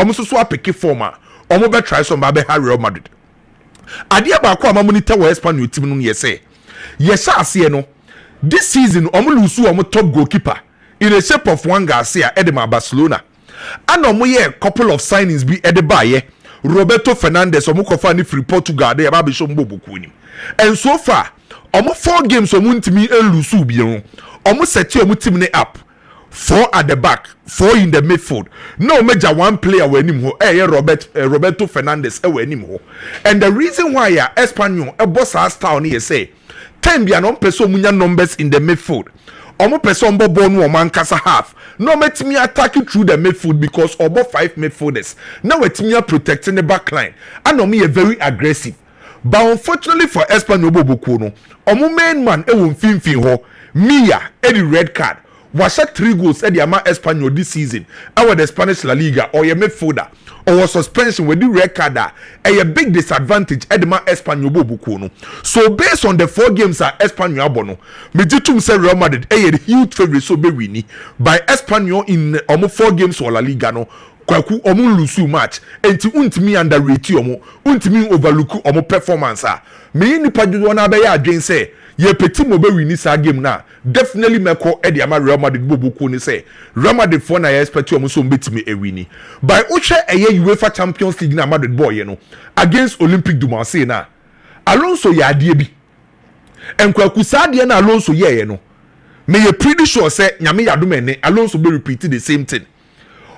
omo so apeke form a omo be try so ba be Real Madrid ade ba ko ama monitor wo Espanyol team no ye say yes ase no this season omo lose omo top goalkeeper in the shape of one Garcia edema Barcelona and omo ye couple of signings bi edeba ye Roberto Fernandes omo kofa ni free Portugal dey ba be show mboboku ni and so far omo 4 games omo ntimi elusu bi no omo set omo team ne up 4 at the back 4 in the midfield no major one player we nim ho Roberto Fernandes we nim ho and the reason why ya Espanyol e boss style ni say time bia no person munya numbers in the midfield omo person bobo no man kasa half no metimi attacking through the midfield because obo 5 midfielders now wetimi protecting the back line and omo very aggressive but unfortunately for Espanyol boboku no omo main man e won finfin ho Mia e the red card was 3 goals at the Ama Espanyol this season. Our the Spanish La Liga or your midfielder or suspension with the red card a big disadvantage at the Ma Espanyol bobukuno. So based on the 4 games at Espanyol abono, Mejitum say Real Madrid a huge favorite so be winning by Espanyol in almost 4 games or La Liga no. Kwaku omo lusu match enti untimi underrate omo untimi overlook omo performance me nipa dodo na be ya adwen say ye peti mo be win sa game na definitely meko e de ama Real Madrid bobuku ni say Real Madrid for na ye expect omo so mbetimi e win by uche eye UEFA Champions League na Madrid boy ye no against Olympique du Marseille na Alonso ya ade bi enkwaku sa ade na Alonso ye no me ye pretty sure say nyame yadom ene Alonso be repeat the same thing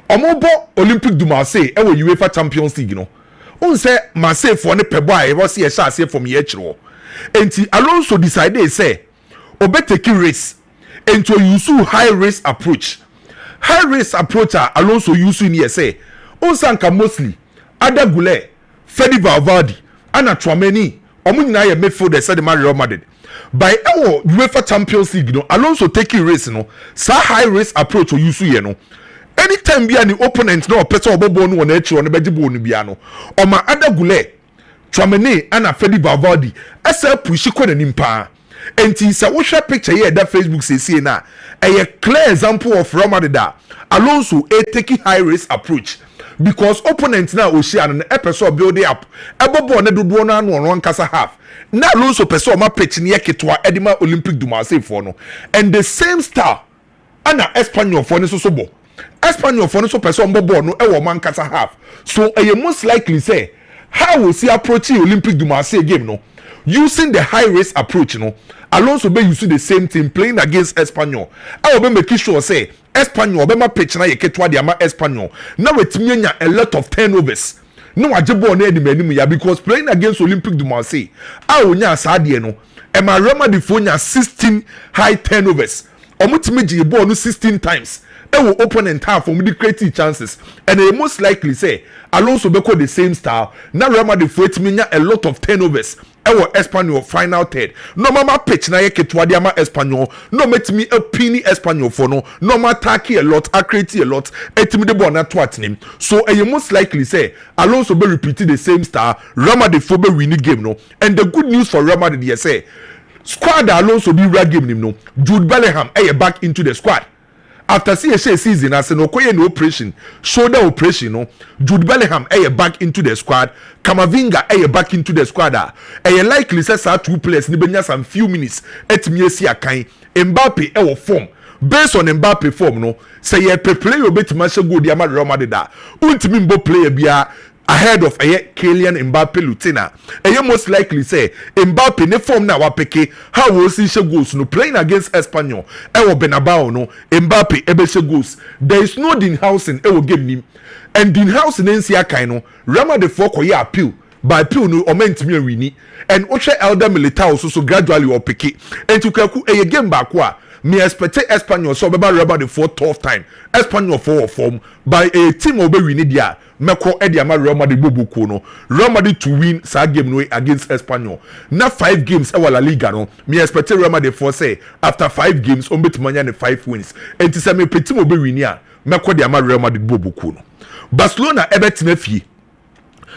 omobo Olympique du Marseille e wo UEFA Champions League no on say Marseille for ne pebo a e was ye sha say from ye chiro enti Alonso decided say obeteki race into use high risk approach Alonso use ni say on sanka mostly Ada Goulet Fede Valverde ana Tchouaméni omo nyina ye midfielder said the Real Madrid by ewo UEFA Champions League no Alonso taking race no sa high risk approach o use ye no anytime be an opponent no person obobo no na echi no bejibo no bia no o ma Ada Goulet Tchouaméni ana Fede Valverde asa push ko na nimpa enti se wo hwe picture here that Facebook say na a clear example of Real Madrid Alonso taking high risk approach because opponent na o share no person build up ebobo na dodo no anu on kasa half na Alonso person ma pitch ne yaketwa edima Olympique du Marseille for no and the same star ana Espanyol for ne so bo Espanyol for no so person bobo no e wo man kasa half so most likely say how will see approaching Olympique du Marseille game no using the high risk approach no Alonso be using the same thing playing against Espanyol I will be making sure say Espanyol be ma pitch na yeketwa dia ma Espanyol na wetimi nya a lot of turnovers no ajebo na edi ya because playing against Olympique du Marseille I will nya asade no e ma Real Madrid fo nya 16 high turnovers omutimi ji ball no 16 times ewo opponent half from the creative chances and they most likely say Alonso be call the same style na Real Madrid for it mean a lot of turnovers ewo Espanyol final third no mama pitch na yeketwa dia ma Espanyol no metimi a pini Espanyol for no ma attack a lot create a lot etimi the ball na to atnim so most likely say Alonso be repeat the same style Real Madrid for be win the game no and the good news for Real Madrid here say squad Alonso be real game no Jude Bellingham back into the squad after season as no operation shoulder operation no Jude Bellingham back into the squad Kamavinga back into the squad likely say 2 players ni benya some few minutes etimi esi akan Mbappe form based on Mbappe form no say ye play obetima she go dia ma Real Madrid untimi mbo player bia ahead of Kylian Mbappe Lutina most likely say Mbappe ne form na wapeke how will see she goals no playing against Espanyol Bernabeu no Mbappe she goals there is no Dean Housen game nim and Dean Housen nsi akan no Real Madrid for koye appeal by appeal no omentimi wini and Oche Elder Militao so gradually opeke and to kaku game back wa me expect Espanyol so beba Real Madrid for 12th time Espanyol for form by a team obe win dia meko ediama Real Madrid bobuku no Real Madrid to win sa game no against Espanyol na 5 games e La Liga no me expect Real Madrid for say after 5 games on betimanya ne 5 wins enti say me team obe win ya meko diama Real Madrid bobuku no Barcelona Everton fie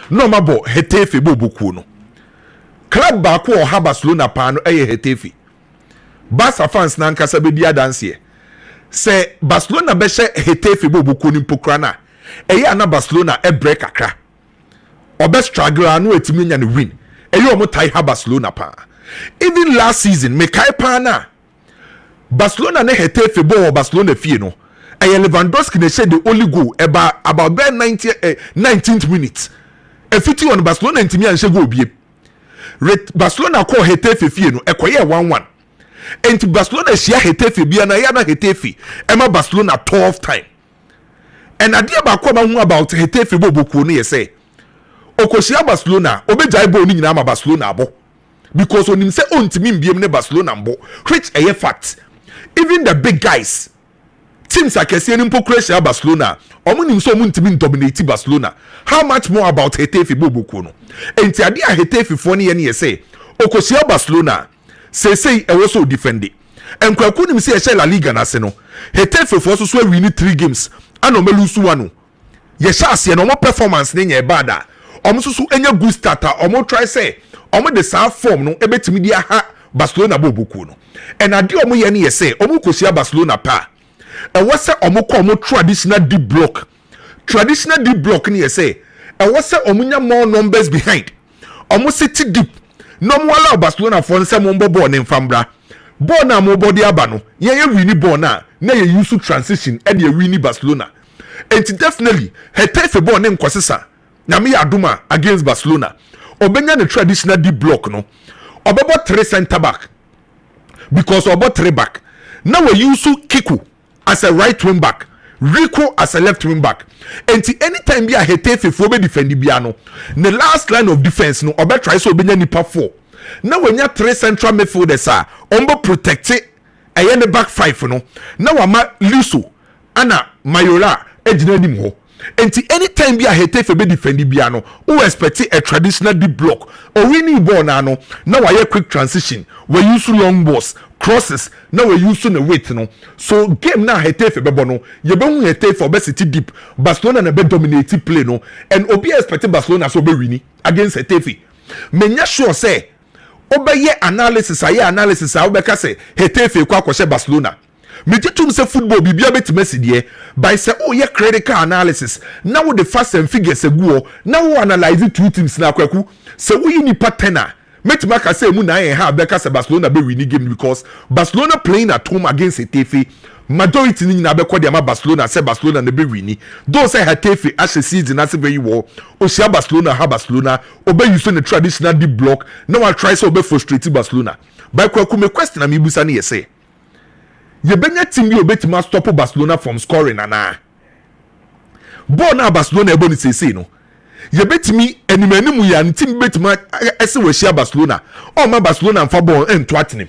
no mabo Hetafe bobuku no club ba ko ha Barcelona pa no Hetafe Barca fans na nkasa be dia dance say Barcelona be she Hetafe bobuku ni pokrana eya na Barcelona e break akra obe struggle anu etimi nya ne win eya omo tai ha Barcelona pa even last season me kai pa na Barcelona ne hete febo Barcelona fie no eye Lewandowski ne share the only goal about 19th minute efiti on Barcelona ntimi an share goal bie Barcelona call hete fie no ekoye 1-1 enti Barcelona share hete bia na ya na hete ema Barcelona 12th time and adia ba kwa hu about hete bobokuo no ye say okoshia Barcelona obejai bo ni nyina ma Barcelona abo because onim say ontimi mbiem ne Barcelona mbo which a fact even the big guys teams akese ni mpokuresia Barcelona omunim so omuntimi dominate Barcelona how much more about hete bobokuo no enti adia hete fo ne ye say okoshia Barcelona say e so defend enkwaku nim say e share La Liga na se no hete fo so win 3 games ano melusu wanu ye chance no mo performance ne nya bada omo susu enya good starter omo try say omo de sa form no ebetimi dia ha Barcelona boboku no and ade omo ye ne ye say omo kosia Barcelona pa e wo say omo ko omo traditional deep block ne ye say e wo say omo nya more numbers behind omo sit deep no mo allow Barcelona for say mo bobo ne mfambra ball na mo body aba no ye win ball na ye use transition e de win Barcelona and definitely hete ball ne nkosesa na me aduma against Barcelona obenya the traditional deep block no obebo 3 center back because obo 3 back now we use Kiku as a right wing back Rico as a left wing back and anytime be a hete fo be defend bia no the last line of defense no obe try so obenya nipa 4 now when you 3 central midfielders are ombo protect it aye the back 5 no now ama Liso ana Mayola ejina nim ho enti anytime be a hete be defend bia no who expect a traditional deep block or winning ball na no now a quick transition we use long balls crosses now we use no weight no so game na hete be no ye be hu hete for be city deep Barcelona na be dominate play no and obi expect Barcelona so be winning against hete menya sure say obeye analysis obeka say hete kwa kwose Barcelona me titum say football bibia betimasi de by say oh ye critical analysis now the facts and figures aguo now we analyze two teams na kwaku say we ni partner metima ka say mu na ye ha beka say Barcelona be win game because Barcelona playing at home against Hetafe majority ni na be kwa ma Barcelona say Barcelona na be win those say Hetafe as season as very well o sia Barcelona obe use the traditional deep block now I try so be frustrate Barcelona by kwaku me question am ibusa na ye say ye benya team bi obetima stop Barcelona from scoring ana ball na Barcelona ebo ni say no ye betimi animanimu ya team betima ese we share Barcelona o ma Barcelona mfa ball ento atenem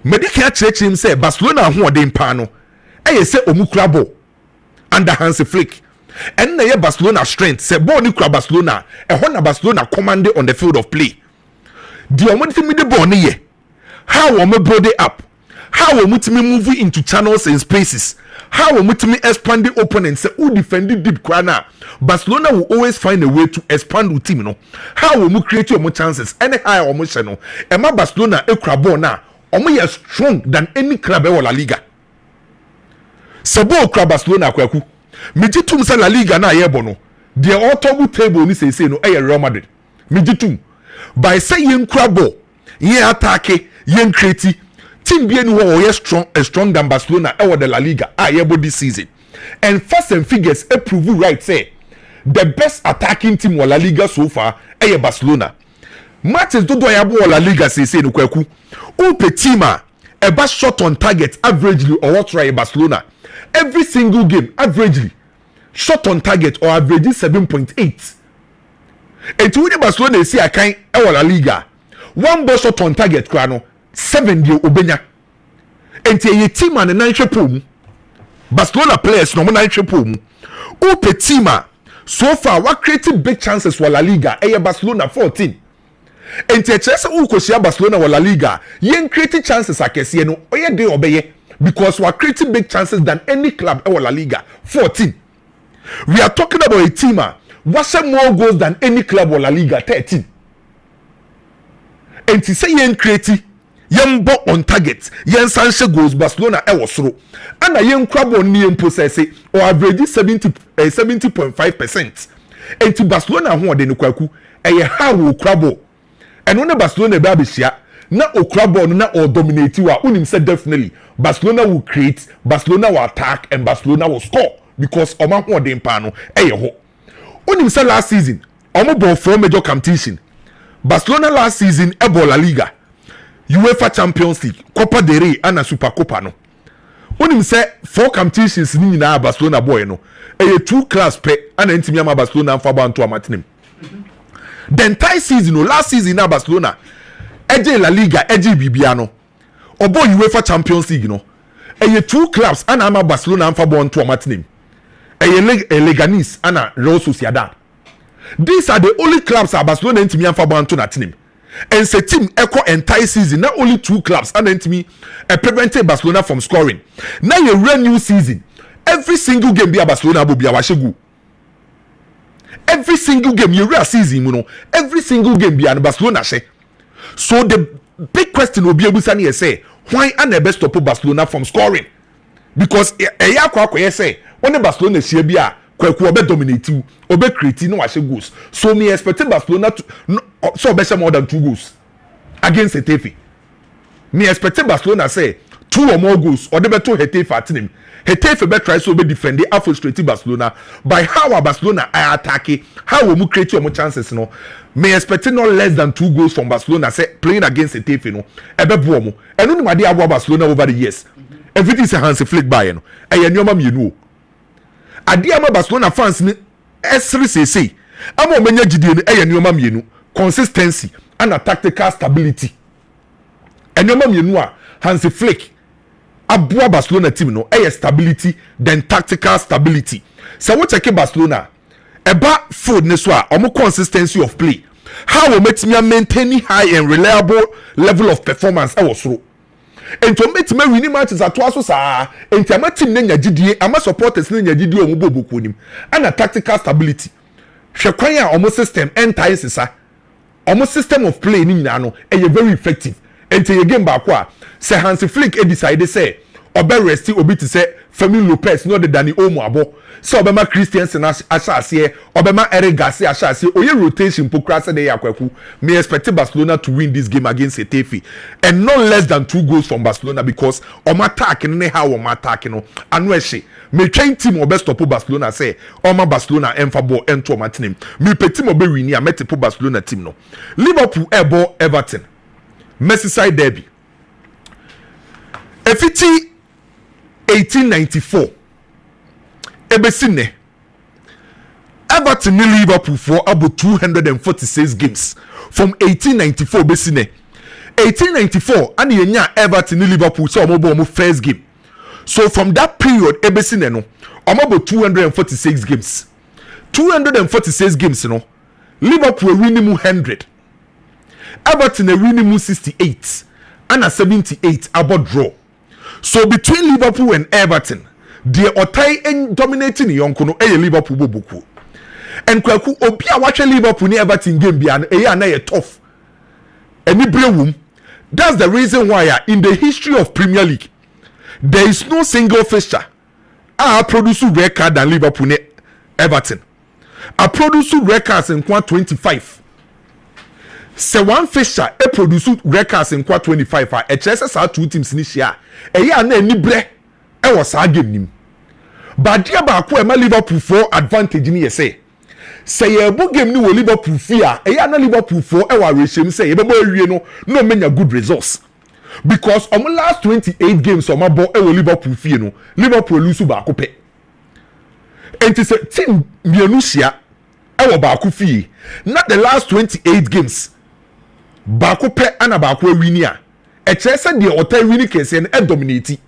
medical chim say Barcelona ho odin pa no eye say omukura ball under Hansi Flick and na ye Barcelona strength say ball ni kura Barcelona e ho na Barcelona command on the field of play the omodimi the ball ni ye how we build it up how we move into channels and spaces how we expand the opponents say who defend the deep corner Barcelona will always find a way to expand the team no how we create your chances anyhow we no Emma Barcelona ekura ball na omo strong than any club in La Liga sebo ekura Barcelona kwaku mijitum say La Liga na yebo no the auto table ni say no Real Madrid mijitum by say yen kura ball yen attack yen create team bien who strong than Barcelona over the La Liga yebo this season and first and figures prove right say the best attacking team in La Liga so far Barcelona matches do yabo La Liga say no kwaku upe team a shot on target averagely or what try Barcelona every single game averagely shot on target or averaging 7.8 and when Barcelona see a kind La Liga one ball shot on target krano 7 die obenya enti ye team and 9 triple Barcelona players no 9 triple upe team so far what created big chances for La Liga Barcelona 14 enti e chese ukosia Barcelona for La Liga yen created chances akese no oye dey obeye because we are creating big chances than any club in La Liga 14 we are talking about a team what's more goals than any club in La Liga 13 enti say yen creating yembo on target yen sanche goals Barcelona e wo soro ana yen krabo ni possess or average 70.5%. Enti Barcelona ho de ne kwaku eye hawo krabo eno ne Barcelona be abehia na okrabo no na or dominate wa unim say definitely Barcelona will create, Barcelona will attack, and Barcelona will score because Oma ho de mpa no eye ho unim say last season omo ball 4 major competition. Barcelona last season e ball La Liga, UEFA Champions League, Copa del Rey and Supercopa no. Unim say 4 competitions ni na Barcelona boy no. E 2 class pe and ntimi ama Barcelona fa ba nto amatenem. The entire season no last season na Barcelona eje La Liga eje bibia no. Obo UEFA Champions League no. E 2 clubs and ama Barcelona fa ba nto amatenem. E Leganes and Real Sociedad. These are the only clubs that Barcelona ntimi am fa ba nto na team. And say team echo entire season not only 2 clubs and ntimi prevented Barcelona from scoring. Now a real new season. Every single game be a Barcelona bo be a washegu. Every single game you real season you know. Every single game be a Barcelona she. So the big question will be able to say why are the best stop Barcelona from scoring? Because say when Barcelona she be a kwaku obe dominate you obe create no washe goals. So me expect Barcelona to so better more than 2 goals against Getafe. Me expect Barcelona say 2 or more goals or they better Getafe at him. Getafe be try so be defend the frustrate Barcelona by how Barcelona are attacking, how we create more chances no. Me expect no less than 2 goals from Barcelona say playing against Getafe no. Ebe buomo. And no matter how Barcelona over the years. Everything is a Hansi Flick by no. E nyoma me no. Ade ama Barcelona fans ni esri say ama omenya gidie no e nyoma me consistency and a tactical stability. Enyoma me a Hansi Flick abua Barcelona team no stability then tactical stability. So what check Barcelona eba food ne so a omo consistency of play, how we maintain high and reliable level of performance e was through. And to make me winning matches at twaso sa and to team ne nyagidie ama supporters ne nyagidie omo boboku nim and a tactical stability. Hwe kwan a omo system entire sisa omo system of play ni nyina no e very effective. And to game back wa say Hansi Flick decide say obe resti obi to say Femi Lopez no the Dani Olmo abo so obema Christiansen asase obema Eric Garcia asase oye rotation pokrasa dey akwaku. Me expect Barcelona to win this game against Getafe and not less than 2 goals from Barcelona because oma attack ne how oma attack no anu ehye me train team obe stop Barcelona say oma Barcelona emfa ball ento oma team me team obe win ya metipo Barcelona team no. Liverpool ebo Everton Merseyside derby efiti 1894 ebesine Everton ni Liverpool for about 246 games from 1894 besine 1894 and yenya Everton ni Liverpool so omo first game. So from that period ebesine no about 246 games 246 games no Liverpool win mu 100 Everton win mu 68 and a 78 about draw. So between Liverpool and Everton, the otai en dominating yonko no e Liverpool bobuku. And kwaku obi a watch Liverpool ni Everton game bia no e na ye tough. Eni brewum. That's the reason why in the history of Premier League there is no single fixture produce record than Liverpool ne Everton. Produce records in 25. Se one fixture produce records in 25 HSS are 2 teams this year. Na ni bre was a game nim. But dia ba ko e ma Liverpool for advantage ni say. Say ye bo game ni wo Liverpool fear. Na Liverpool for e wa reshem say ye be bo awie no menya good results. Because on last 28 games on my ball e wo Liverpool fear no Liverpool lose ba ko pe. Enti say team mienu hia e wo ba ko fear. Not the last 28 games. Baako pe ana baako wini a kyerese de otai wini kese no dominate.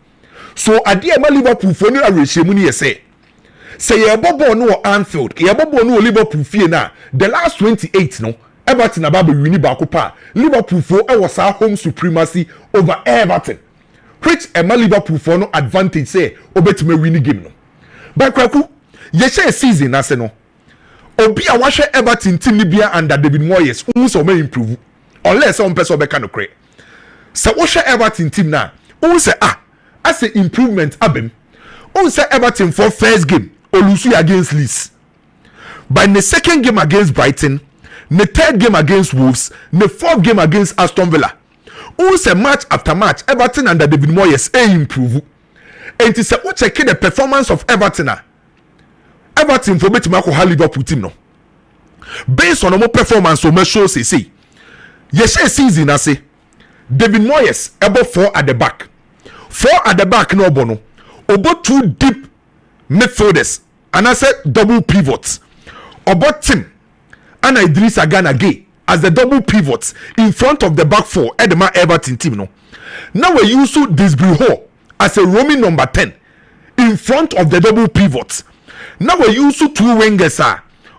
So ade e ma Liverpool fo ni arehemu ni yese say ye bobo no Anfield ye bobo no Liverpool fie na the last 28 no Everton ababa wini baako pa Liverpool fo e was our home supremacy over Everton which e ma Liverpool fo no advantage say obetime wini game no. But kwaku ye share season na se no obi a wahwe Everton team ni bia under David Moyes so may improve unless some person be can create. So what shall Everton team now? Who say I say improvement abem. Who say Everton for first game Olusu against Leeds. By the second game against Brighton, the third game against Wolves, the fourth game against Aston Villa. Who say match after match Everton under David Moyes improve. And it's what check the performance of Everton. Everton for better Marco Liverpool team no. Based on our performance, so much show say. Yes, season I say. David Moyes about 4 at the back. 4 at the back no bono. About 2 deep midfielders. And I said double pivots. About Tim and Idris Agana Gay as the double pivots in front of the back 4 at the Everton team no. Now we use Disbury Hall as a roaming number 10 in front of the double pivots. Now we use 2 wingers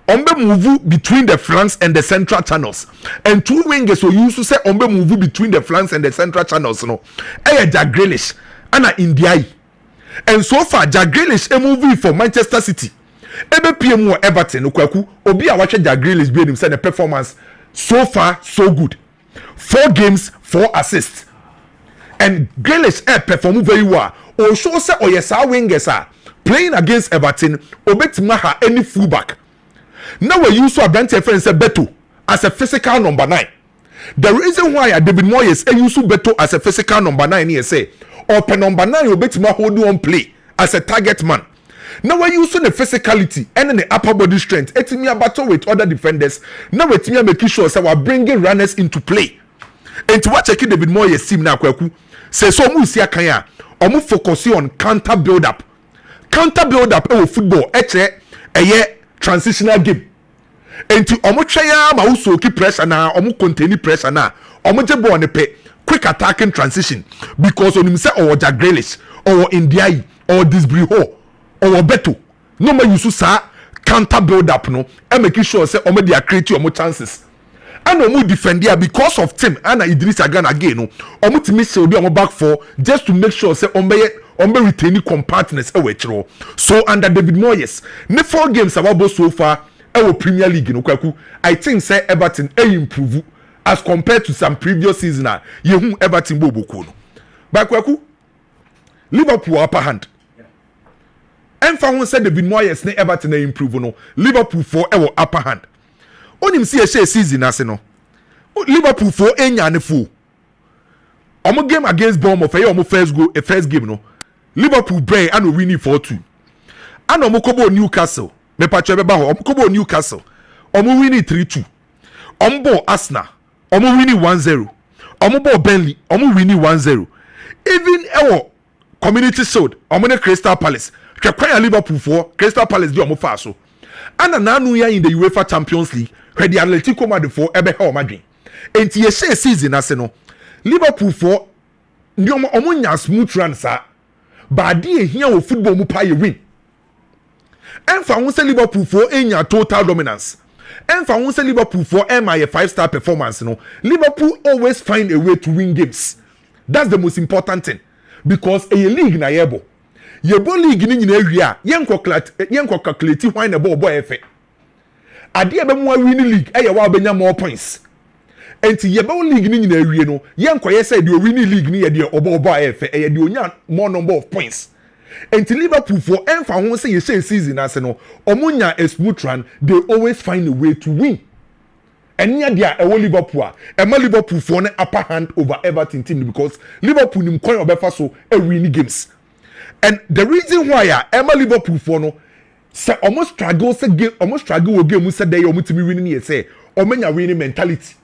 Ombe move between the flanks and the central channels, and 2 wingers will use to say Ombe move between the flanks and the central channels. No, Jack Grealish and Indiai, and so far Jack Grealish a movie for Manchester City. Ebe PM or Everton ukwaku obi a watch Jack Grealish be him say the performance so far so good. 4 games, 4 assists, and Grealish perform very well. Or show say or yes our wingers are playing against Everton. Obetima any fullback. Now we use to a bench friend say Beto as a physical number 9. The reason why David Moyes use Beto as a physical number 9 here say or per number 9 you bet ma hold on play as a target man. Now we use the physicality and the upper body strength. Etimi a battle with other defenders. Now we etimi making sure say we are bringing runners into play. And to watch David Moyes team now kwaku say so mu sia kan ya omu focus on counter build up. Counter build up football transitional game. Enti omo twaya ma uso ki pressure na omo contain pressure na omo je ball ne pe quick attacking transition because on him say or Jack Grealish or Indiai or Disbury Hall or Beto no ma use sa counter build up no and making sure say omo dey create omo chances and omo defend there because of Tim and Idris Agana again no omo timi say obi omo back for just to make sure say omo retain compactness e so under David Moyes ne 4 games about so far our Premier League no kwaku I think say Everton improve as compared to some previous season yehu Everton boboku no but kwaku Liverpool upper hand emfa won say David Moyes ne Everton improve no Liverpool for our upper hand onim see a season ase no Liverpool for enya ne fu omo game against Bournemouth omo first game no Liverpool brain and winning 4-2 and omo kobo Newcastle me patch ebe ba ho omo kobo Newcastle omo winning 3-2 omo bo Arsenal omo winning 1-0 omo bo Burnley omo winning 1-0 even ewo Community Shield omo ne Crystal Palace hwekwan Liverpool for Crystal Palace di omo fa so and nanu ya in the UEFA Champions League where the Atletico Madrid for ebe ha omadwen enti ye share season ase no Liverpool for ndi omo nya smooth run sa but dey here wo football mu pa ye win enfa won say Liverpool for enya total dominance enfa won say Liverpool for my 5-star performance no Liverpool always find a way to win games. That's the most important thing because a league na yebo league ni nyina awia yenko calculate why na ball efe ade ebe mu win league e ye wa benya more points enti yebo league ni nyina awie no yenko ye say the win league ni ye de obo efe e ye de onya more number of points enti Liverpool for enfa ho say ye season ase no omunya a smooth run they always find a way to win enya dia e wo Liverpool Liverpool for ne upper hand over Everton team because Liverpool nim kwan obefa so e win games and the reason why Liverpool for no say almost struggle with game say dey omutimi win ni say omenya winning mentality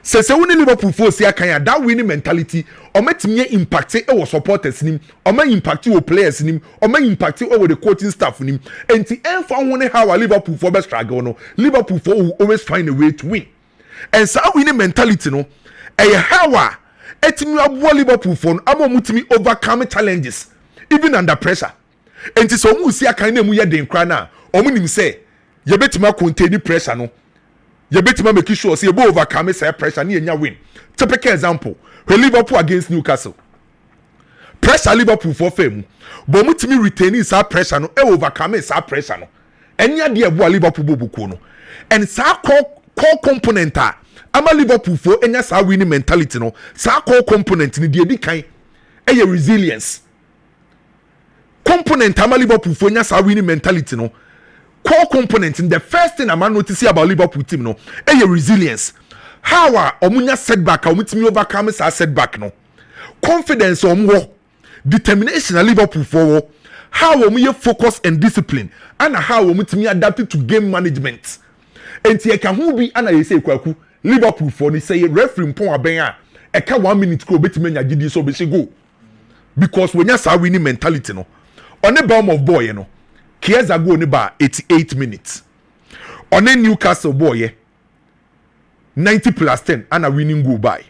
se woni Liverpool for say akan that winning mentality ometimi impact e wo supporters nim impact wo players nim impact wo the coaching staff nim enti enfa woni how Liverpool for be struggle no Liverpool for will always find a way to win and so winning mentality no how etimi abo Liverpool for amomutimi overcome challenges even under pressure enti so mu si akan na mu ye den kra na omunim say ye betima contain pressure no you better make sure say you overcome say pressure ni enya win. Typical example, when Liverpool against Newcastle. Pressure Liverpool for fame. But mutimi retaining sa pressure no e overcome sa pressure no. Enya de ebo Liverpool bobuko no. And sa core component ama Liverpool for enya sa winning mentality no sa core component ni de kan resilience component ama Liverpool for enya sa winning mentality no core component in the first thing I'm noticing about Liverpool team no resilience how omunya setback omutimi overcome sa setback no confidence omwo determination at Liverpool for how omuye focus and discipline and how omutimi adapt to game management enti e ka hu bi ana yese kwaku Liverpool for ni say referee mpon aben a e ka 1 minute ko betimi nya gidi so be go because when you sa winning mentality no on the bomb of boy no Kieza go ni ba 88 minutes on a Newcastle boy 90 plus 10 and a winning goal by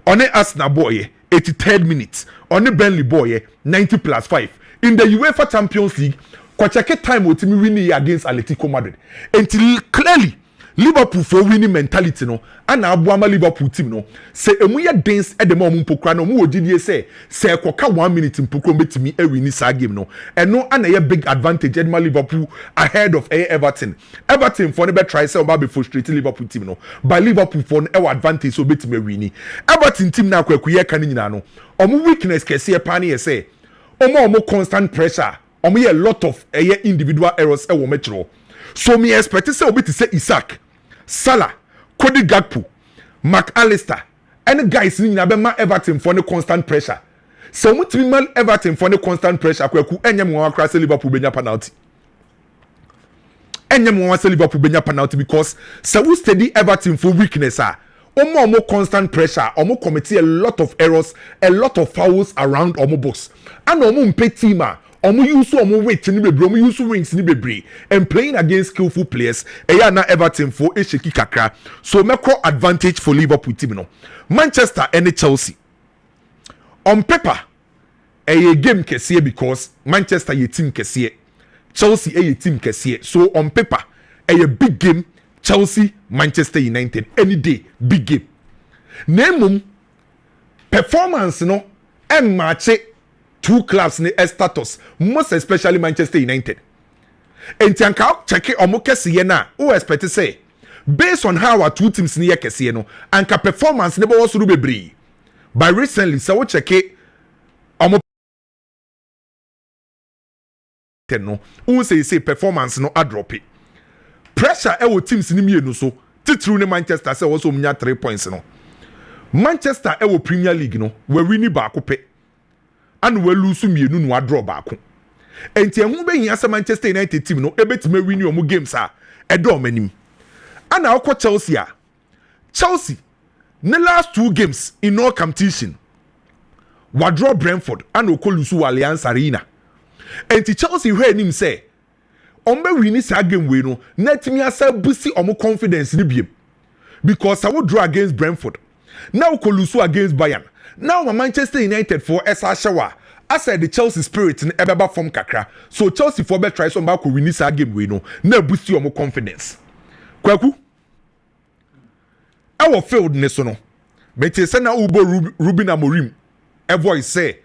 on a Arsenal boy 83rd minutes on a Burnley boy 90 plus 5 in the UEFA Champions League kwachake time otimi winning against Atletico Madrid until clearly Liverpool for winning mentality no ana abuama Liverpool team no say emu ye dance e de ma omu mpokra no mu ogidie say ekoka 1 minute mpokro betimi e win sa game no eno ana ye big advantage edma Liverpool ahead of Everton for ne be try say oba be frustrate Liverpool team no by Liverpool for ne advantage so betimi win Everton team na kwaku ye kan nyina no omu weakness kese ye pa ne ye say omo constant pressure omo ye lot of individual errors e wo metro so me expect say obi to say Isaac Salah, Cody Gakpo, McAllister, and guys in Abema Everton for the constant pressure. So much man Everton for the constant pressure. Kweku enyem wan cross Liverpool benya penalty. Enyem wan Liverpool benya penalty because so we steady Everton for weakness omo constant pressure. Omo commit a lot of errors, a lot of fouls around omo box. And omo mpe team omo use omo weight ni bebre omo use wings ni bebre and playing against skillful players eya na Everton for sheki kakra so meko advantage for Liverpool team no Manchester and Chelsea on paper a game kesiye because Manchester ye team kesiye Chelsea a team kesiye so on paper a big game Chelsea Manchester United any day big game nemum performance no and match two clubs ne status most especially Manchester United entianka check omo kesiye na o expect say based on how our two teams ne kesiye no anka performance ne bo so bebre by recently so check omo no who say performance no drop it pressure e wo teams ni mienu so titru ne Manchester say wo so munya 3 points no Manchester e wo Premier League no we win ba akopɛ and we lose mienu no draw baako enti ehun be hia se Manchester United team no ebetime win omo games e do manim ana akọ Chelsea ne last 2 games in all competition wa draw Brentford and okolusu Allianz Arena enti Chelsea hwe nim say ombe win sa game we no netimi asa busi omo confidence ni biem because I would draw against Brentford now okolusu against Bayern. Now Manchester United for Esa Shawa. I said the Chelsea spirit in Ebeba form kakra. So Chelsea for be try some back win this game we know. Now boost your more confidence. Kwaku. Our field nesono. But you say na ubo Ruben Amorim. A voice say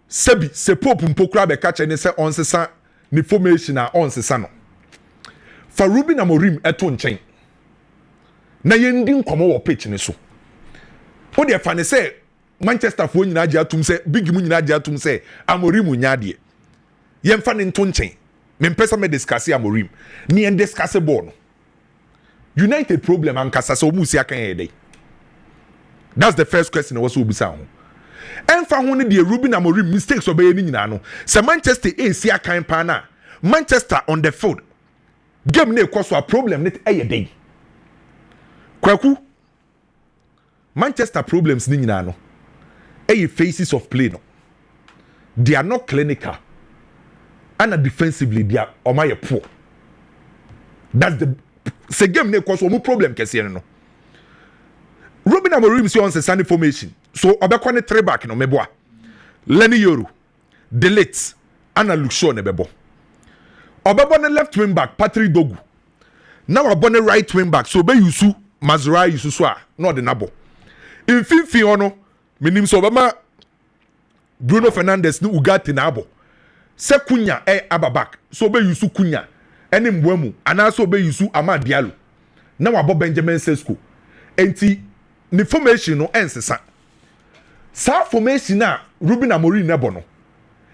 Sebi se pope mpokra be catch and say on sesa ni formation na on sesa no. For Ruben Amorim eto nchen. Na yendi nkomo wo pitch ne so. O de fa ne say Manchester for nyina agya atum se big mu nyina agya atum se Amorim nya de yemfa ne nto nchen me mpesa me discuss Amorim ni en discuss ball no United problem ankasa so mu si akan yede that's the first question I was obisa ho emfa ho ne de Ruben Amorim mistakes obey ni nyina no se Manchester si akan pa na Manchester on the field game na ekoso a problem net eyede kwaku Manchester problems ni nyina no faces of play no they are not clinical and defensively they are poor that's the game ne cause omu problem kese no Ruben Amorim si on se sunny formation so obekwa ne 3 back no meboa Lenny Yoru Delete ana Luxor ne bebo obebo ne left wing back Patrick Dogu now obo ne right wing back so be Yusu Mazura Yusu so a no de nabo in finfi ono minim so bama Bruno Fernandes ni Ugarte na abo se Kunya ababak so be Yusu Kunya ene mbwamu ana so be Yusu Ama Diallo na wabo Benjamin Sesko enti ne formation no ensesa sa formation na Ruben Amorim na bono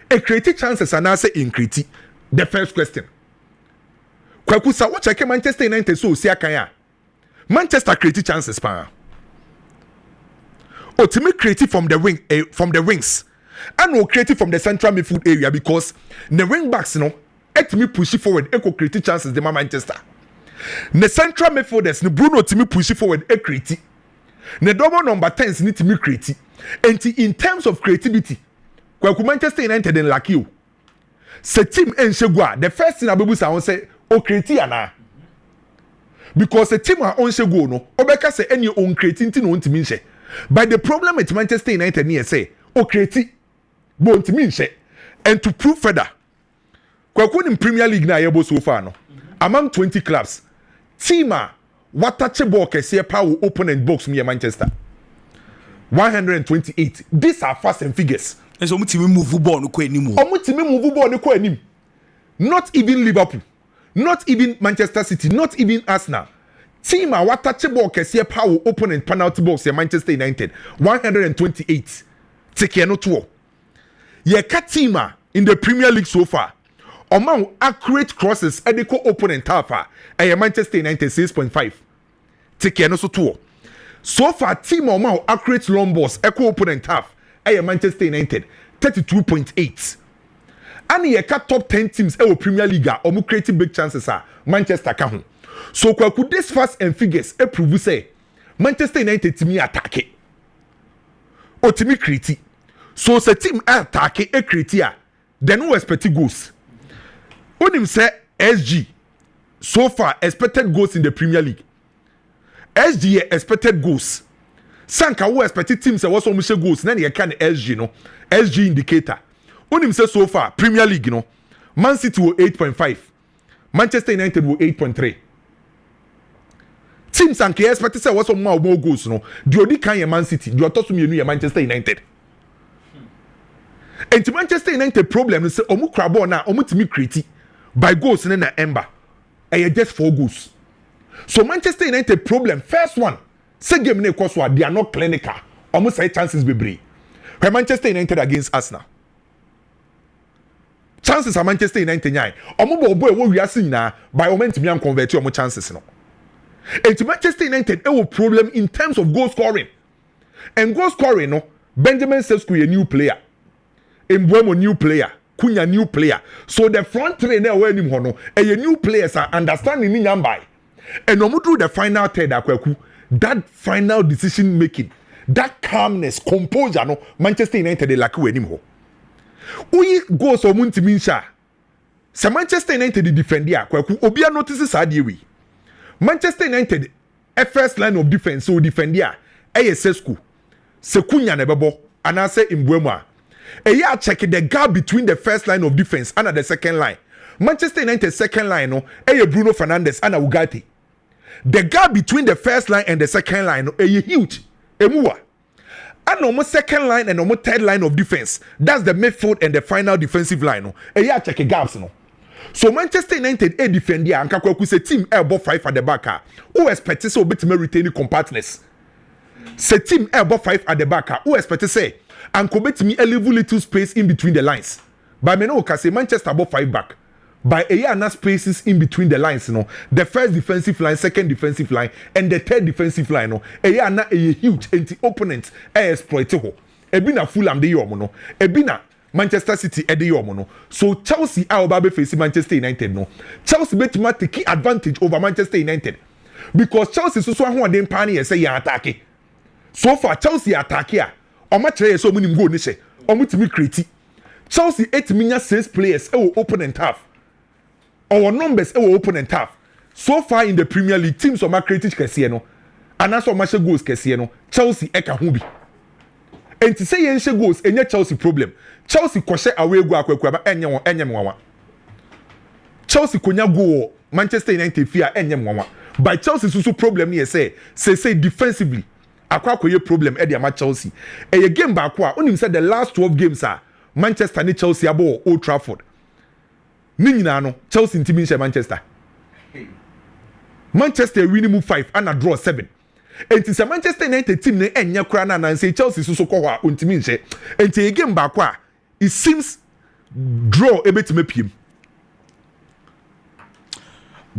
e create chances anase increase the first question kwaku sa wo check Manchester United so si akan a Manchester create chances pa Otimi create from the wing from the wings and no create from the central midfield area because the wing backs no etimi push forward e create chances the Manchester the central midfielders no Bruno timi push forward e create the double number 10s need timi create and in terms of creativity kwaku Manchester United in lucky o se team enshegua the first thing abebu sa won say o create ana because the team a onshego no obeka say any on creating no ntimi nche but the problem with Manchester United near say o create bo ntimi nche and to prove further kwaku in Premier League na yebo so far no among 20 clubs team a watache ball kese power opponent box me Manchester 128 these are fast and figures and so mutimi move ball no ko animu omutimi move ball no ko anim not even Liverpool not even Manchester City not even Arsenal team a watache ball kese power opponent penalty box Manchester United 128 take no to ye ka team in the Premier League so far among accurate crosses ediko opponent half Manchester United 6.5 take no so to so far team among accurate long balls echo opponent half Manchester United 32.8 and ye ka top 10 teams e Premier League omu creating big chances Manchester ka ho so kwaku this fast and figures e prove say Manchester United team attack o team create so se team attack e create then no expect goals onim say SG so far expected goals in the Premier League SG expected goals sanka wo expected teams say was almost goals na ye kan SG no SG indicator onim say so far Premier League no Man City wo 8.5 Manchester United wo 8.3 teams sanka expected say was more goals no the odi kan ye Man City the otoso mienu ye Manchester United and Manchester United problem is say omu crabo na omu timi create by goals na ember just 4 goals so Manchester United problem first one say game na ekwoso they are not clinical almost say chances be brave when Manchester United against Arsenal chances are Manchester United nyai omo bo e wo wiase nyina by moment me am convert omo chances no and Manchester United e wo problem in terms of goal scoring and goal scoring no Benjamin Sesko a new player Mbeumo new player Kunya new player so the front three na we nim ho no a new players are understanding ni nyambai and no do the final third akwaku that final decision making that calmness composure no Manchester United dey lack we nim ho uyi goals omuntimi nsha se Manchester United defend ya akwaku obi a notice saa we Manchester United first line of defense so defend ya Sesko Sekunya na bebo anase Mbeumo a yeah, check the gap between the first line of defense and the second line. Manchester United second line no, Bruno Fernandes and Ugarte. The gap between the first line and the second line no, huge. Emuwa. And no more second line and no more third line of defense. That's the midfield and the final defensive line no. Yeah, check the gaps no. So Manchester United defend ya anka kwaku se team above 5 at the back. Who expect so bit me retain compactness. Se team above 5 at the back. Who expect say and commit me a little space in between the lines. But me no can say Manchester above 5 back. By a year spaces in between the lines, no. The first defensive line, second defensive line, and the third defensive line, no. A year na a huge anti-opponent exploit ho. Ebina Fulham de yomo no. Ebina Manchester City de yomo no. So Chelsea are about facing Manchester United no. Chelsea bet to take key advantage over Manchester United because Chelsea so who den pani say ya attack. So far Chelsea attack here. Omo chere so munim go ni se omo timi create Chelsea 8 million 6 players e will open and half our numbers e will open and half so far in the Premier League teams o ma create kese no anaso o ma she goals kese no Chelsea e ka ho bi enti say yen she goals enye Chelsea problem Chelsea ko she away go akwaku aba enye mwawa Chelsea konya go Manchester United fear enye mwawa by Chelsea so problem here say defensively akwakoye problem e dey ma Chelsea e game back a onim say the last 12 games Manchester ni Chelsea abo Old Trafford ni nyina no Chelsea ntimi nche Manchester winning move 5 and a draw 7 enti se Manchester United team ne enya kura na say Chelsea so kɔ hɔ a ontimi nhye enti game back a it seems draw ebetime piem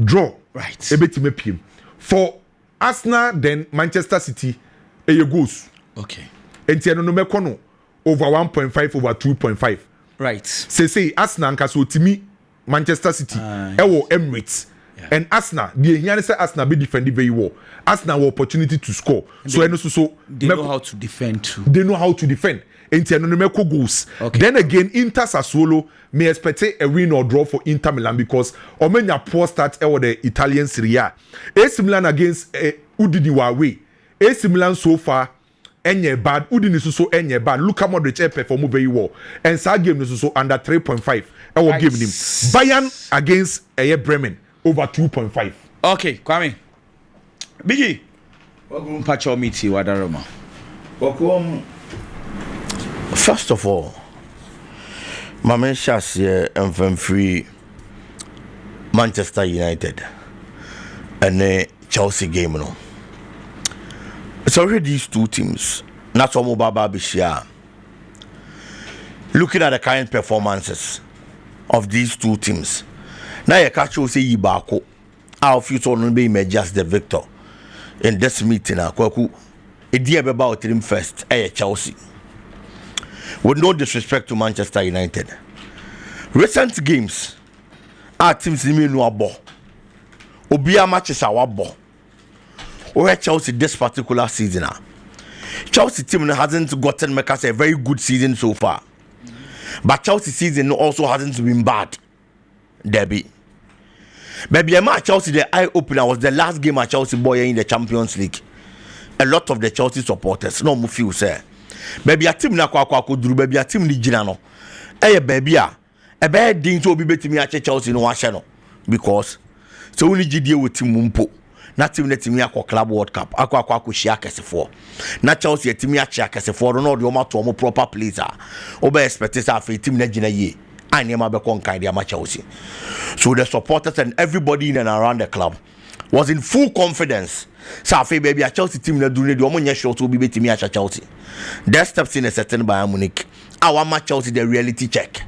draw right ebetime piem for Arsenal then Manchester City goals okay enti eno no mekɔ no over 1.5 over 2.5 right say Arsenal nka so otimi Manchester City ewo Emirates and Arsenal the here say Arsenal be defend very well. Arsenal have opportunity to score so eno so they know how to defend too. They know how to defend enti eno no mekɔ goals then again Inter Sassuolo may expect a win or draw for Inter Milan because omenya poor start the Italian Serie A. AC Milan against Udini away. AC Milan so far enye bad Udini so enye bad. Luka Modric perform very well and sa game so under 3.5 ewo game nim. Bayern against Bremen over 2.5. Okay, Kwame. Biggie. Welcome Pacho Miti Wadaroma. Welcome. First of all, my man Shasia and free Manchester United and the Chelsea game. No, it's already these two teams. Not so Mobaba Bishia. Looking at the current performances of these two teams, now you catch you say Ibako. Our future will be just the victor in this meeting. Kwaku, a dear about him first. Chelsea. With no disrespect to Manchester United, recent games our teams mean no abo. Obia matches our ball. Or Chelsea this particular season. Chelsea team hasn't gotten make us a very good season so far, but Chelsea season also hasn't been bad. Debbie, baby, I'm at Chelsea. The eye opener was the last game at Chelsea boy in the Champions League. A lot of the Chelsea supporters no mu feel say. Baby a team na kwa duru baby a team ni gina no baby a bad thing to be betimi a Chelsea no ahye no because so we gidie with team mumpo na team na team akwa club world cup akwa hia kesefo na Chelsea team a hia kesefo no de o mato mo proper place a obe expect say afa team na gina ye anema be kon kan dia ma Chelsea. So the supporters and everybody in and around the club was in full confidence. So baby a Chelsea team na do ne de o mo nya sure to be betimi a Chelsea. Their steps in a certain Bayern Munich. Our match Chelsea the reality check.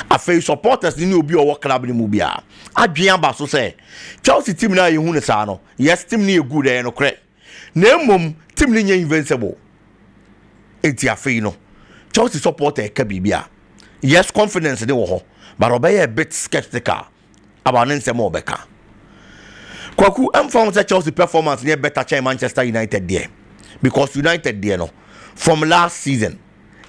I feel supporters ni obi o work club ni mu bia. Adwen ba so say Chelsea team na ye hu ne sa no. Yes team ni e good e no kre. Na mom team ni nya invincible. Enti afei no. Chelsea supporter ka bibia. Yes confidence dey wo ho. But obey a bit skeptical about nsem obeka. Kwaku found that Chelsea performance near better than Manchester United there. Because United there no. From last season,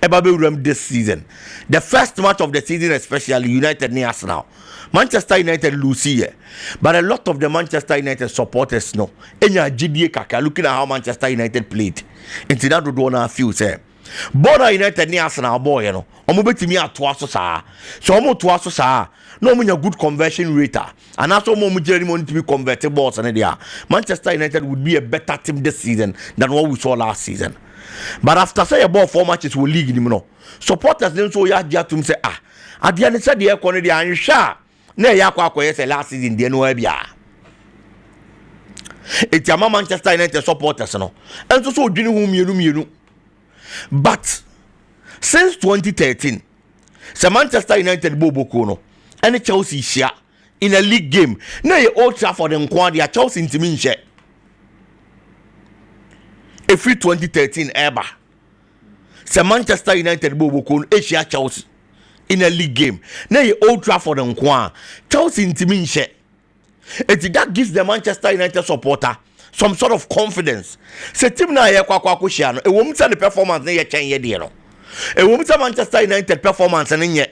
this season, the first match of the season, especially United and Arsenal, Manchester United lose here, but a lot of the Manchester United supporters know. Looking at how Manchester United played, into that do not feel say. Border United and Arsenal boy, you know, to me at twice so almost twice no mean a good conversion rate, and also more money to be converted balls and there. Manchester United would be a better team this season than what we saw last season. But after say about 4 matches we league him no supporters then so ya to say at the end said the corner the and sha na ya kwa say last season there no bia it's a Manchester United supporters no and so dwini hu mienu but since 2013 say Manchester United boboko no and Chelsea share in a league game na ye Old Trafford nko dia Chelsea ntimi nhye every 2013 ever. Say Manchester United boboko Asia Chelsea in a league game. Now you Old Trafford and Kwan. Chelsea in team share. That gives the Manchester United supporter some sort of confidence. Say team na ye kwa kushia no. E won the performance na ye chen ye de no. E won Manchester United performance na nye.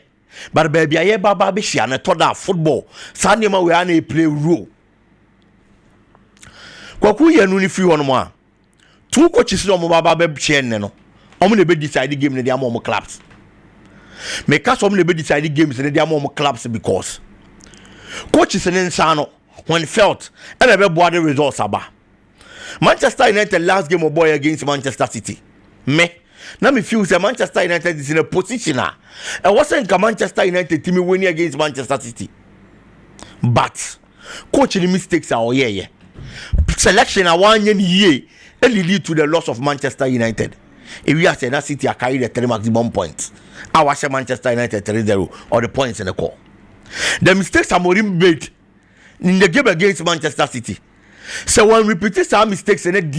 But baby aye baba be shia na to that football. Sa nema we na play role. Kwaku ye no ni free one mo. Two coaches no mo baba be chain no. Omo na be decide game na dia mo clubs. Make us omo na be decide games na dia mo clubs because coaches in Insano when felt and be board the results aba. Manchester United last game of boy against Manchester City. Now me feel say Manchester United is in a position now. I wasn't Manchester United team winning against Manchester City. But coaching mistakes are yeah. selection a one year lead to the loss of Manchester United. If we are saying that City are carrying the 3 maximum points, I watch Manchester United 3-0 or the points in the call. The mistakes Amorim made in the game against Manchester City. So when we repeat some mistakes in it,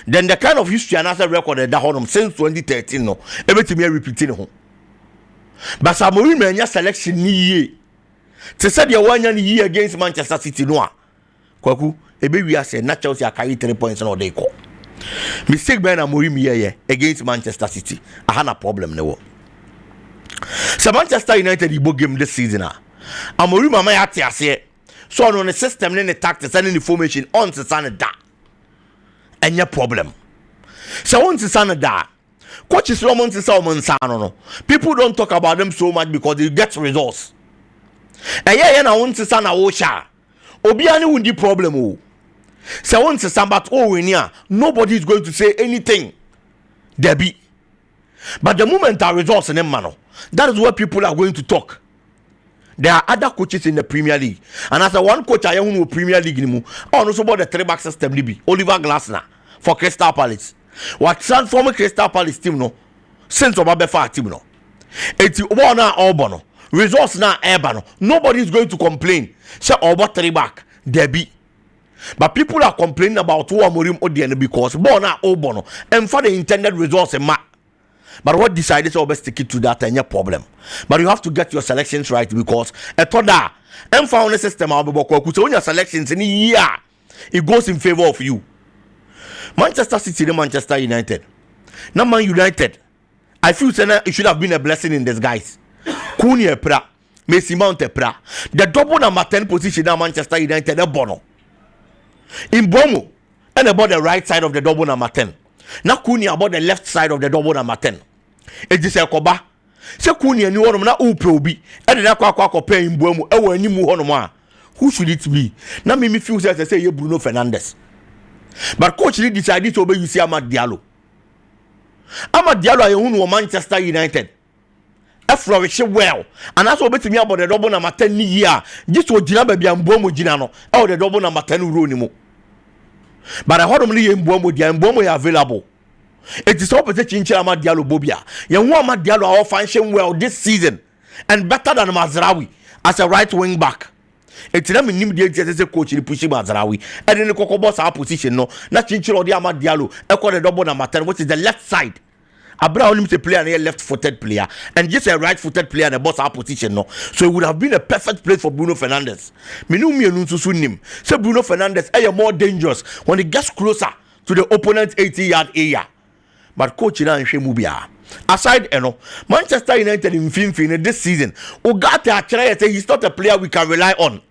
then the kind of history and answer record that honor since 2013 no, everything we repeating home. But Amorim made selection ni to say the 1 year against Manchester City no. Kwaku ebe we are saying not Chelsea carry 3 points on they call. Mistake by Amorim here against Manchester City. I had a problem no. So Manchester United Igbo game this season Amorim mama ati ase so on the system and the tactics and the formation on to stand that any problem. So on to stand that coaches Roman to Salmon no. People don't talk about them so much because they get results. And yeah, na want to stand a washer. Obiani with the problem. So once a sambat nobody is going to say anything. Debbie. But the moment our results in them manner, that is what people are going to talk. There are other coaches in the Premier League. And as a one coach I know Premier League also about the 3-back system Libby, Oliver Glasner for Crystal Palace. What transform Crystal Palace team no since Obabefa team no. It's one Albono. Results now Ebano. Nobody is going to complain. Say about 3-back. Debbie. But people are complaining about who Amorim Odiene because Bona Obono and for the intended results in ma. But what decided to always stick it to that and your problem. But you have to get your selections right because a toda and found a system so when your selections in a year it goes in favor of you. Manchester City and Manchester United. Now Man United. I feel it should have been a blessing in disguise. Kuni Epra, Messi Mount Epra. The double number 10 position now Manchester United a bono. In Bomo and about the right side of the double number 10. Now Kuni about the left side of the double number 10. It is a Koba. Se Kuni and you want na uprobi. And then I pay in Bomo. Any more. Who should it be? Now me feel as I say you Bruno Fernandes. But coach decided to obey you see Amad Diallo. Amad Diallo I own Manchester United. A flourish well, and that's what me about the double number 10 year. Just what Jina baby and Bomo Jinano, or the double number 10 Runimo. But I heard only in Bomo and Bomo available. It is opposite Chinchilla Diallo Bobia. Young woman Diallo are functioning well this season and better than Mazraoui as a right wing back. It's them in immediate as a coach in pushing Mazraoui and in the Coco Boss our position. No, not Chinchilla Diallo, echo the double number 10, which is the left side. Abraham is a player and a left-footed player, and just a right-footed player in the boss position. No, so it would have been a perfect place for Bruno Fernandes. So Bruno Fernandes is more dangerous when he gets closer to the opponent's 80-yard area. But coach Mubia. Aside, Manchester United in Finfin this season, Ugarte he's not a player we can rely on.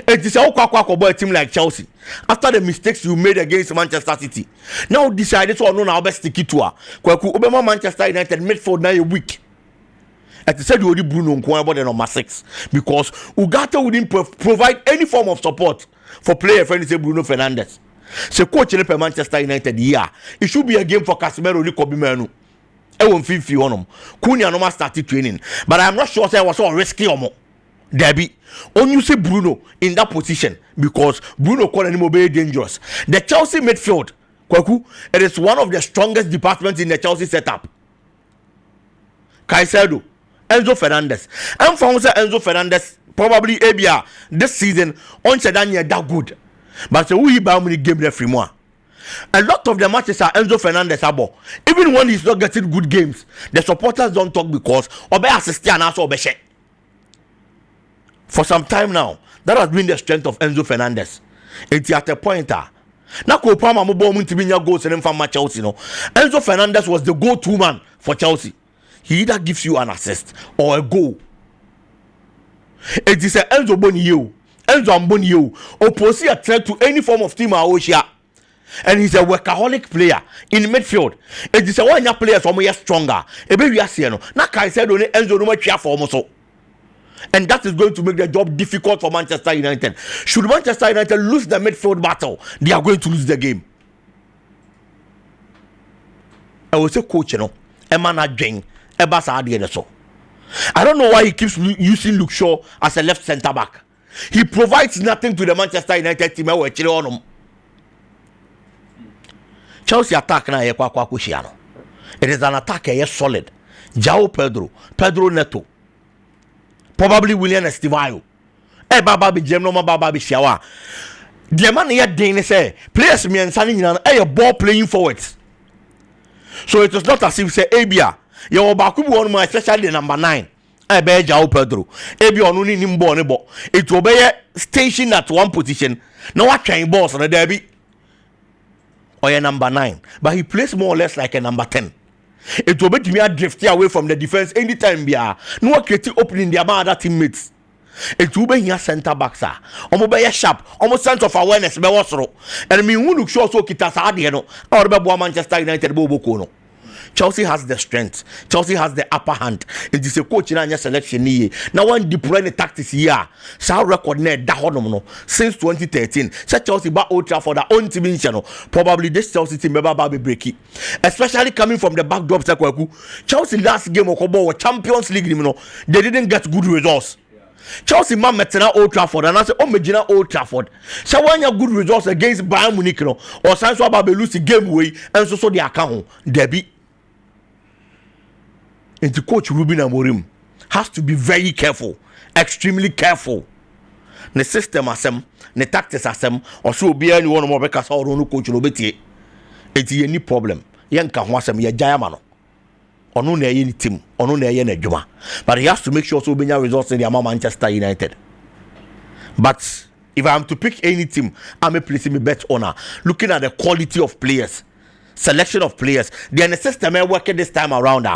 It is a team like Chelsea. After the mistakes you made against Manchester City, now decided to know our best stick to her. Manchester United midfield now a week. It said you already Bruno about the number 6 because Ugarte wouldn't provide any form of support for player friend say Bruno Fernandes. So coach in Manchester United it should be a game for Casemiro Likobimenu. I won't feel on him. Cunha no started training, but I'm not sure say I was so risky or more. Debbie, only you see Bruno in that position because Bruno called him very dangerous. The Chelsea midfield, Kwaku, it is one of the strongest departments in the Chelsea setup. Caicedo, Enzo Fernandez. I'm found Enzo Fernandez probably ABR this season on Sedania that good. But we buy many game referee more. A lot of the matches are Enzo Fernandez abo. Even when he's not getting good games, the supporters don't talk because Obe assist and also Obe share. For some time now, that has been the strength of Enzo Fernandez. It's at a point. Now, Kopama Mobo to be goals and from Chelsea. Enzo Fernandez was the go-to man for Chelsea. He either gives you an assist or a goal. It is a Enzo Bonio. Enzo Ambonio oppose a threat to any form of team Aosia. And he's a workaholic player in midfield. It is a one-year player so much stronger. Ebe we are seeing no. Na Caicedo ne Enzo no much for so. And that is going to make the job difficult for Manchester United. Should Manchester United lose the midfield battle, they are going to lose the game. I will say coach, Emma Jane, Ebasa so. I don't know why he keeps using Luke Shaw as a left centre back. He provides nothing to the Manchester United team. Chelsea attack na Shiano. It is an attack solid. João Pedro Neto, probably William Estivayo. Baba be Gemno Baba be Shawa. The man here Dane say players me and Sunny a ball playing forwards. So it was not as if say Abia, your Bakubu on my especially number 9. I bear João Pedro. Abia on only nimbo nebo. It will be stationed at one position. No what can boss on the derby or a number 9. But he plays more or less like a number 10. It will be me a drift away from the defense anytime we are. No creating opening the other teammates. It will be here center back, sir. Almost be sharp, almost sense of awareness. Be what's wrong. And me who look sure so kita sa adieno. Or be Manchester United bobo kono. Chelsea has the strength. Chelsea has the upper hand. It is a coach in a selection here. Now one deploy the tactics here. Shall record net that no since 2013. Say Chelsea back Old Trafford their own team channel. Probably this Chelsea team never be breaky. Especially coming from the backdrop. Chelsea last game of was Champions League. They didn't get good results. Chelsea man met na Old Trafford and I say Omegina Old Trafford. So when you good results against Bayern Munich or Sanso about lose the game way and so the account Debbie. And the coach Ruben Amorim has to be very careful, extremely careful. The system asem, the tactics asem, or so be anyone more because all no coach no betie. It's any problem. Yanka wasem ya jayamano. Or no any team, or no any juma. But he has to make sure so many results in the Manchester United. But if I am to pick any team, I'm a placing me bet honor. Looking at the quality of players. Selection of players. The system working this time around.